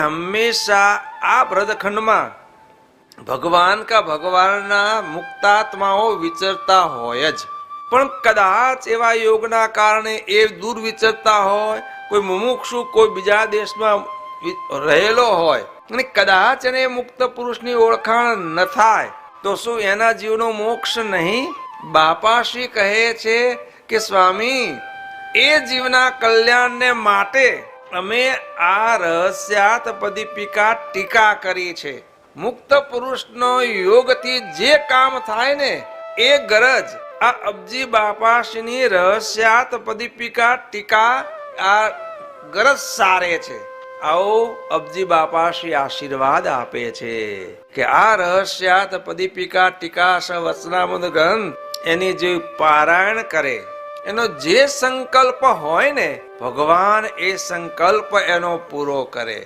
હંમેશા આ ભરતખંડમાં ભગવાનના મુક્તાત્માઓ વિચરતા હોય જ, પણ કદાચ એવા યોગના કારણે એ દૂર વિચરતા હોય, કોઈ મુમુક્ષુ કોઈ બીજા દેશમાં રહેલો હોય અને કદાચ એને મુક્ત પુરુષની ઓળખાણ ન થાય તો શું એના જીવનો મોક્ષ નહીં? બાપાશ્રી કહે છે કે સ્વામી, એ જીવના કલ્યાણને માટે અમે આ રહસ્યાત્પદીપિકા ટીકા કરી છે. મુક્ત પુરુષનો યોગથી જે કામ થાય ને એ ગરજ આ અબજી બાપાશ્રીની રહસ્યાત્પદીપિકા ટીકા આ ગરજ સારે છે. આવો અબજી બાપાશ્રી આશીર્વાદ આપે છે કે આ રહસ્યાત્પદીપિકા ટીકા વચનામૃત ગ્રંથ એની જે પારાયણ કરે, એનો જે સંકલ્પ હોય ને ભગવાન એ સંકલ્પ એનો પૂરો કરે.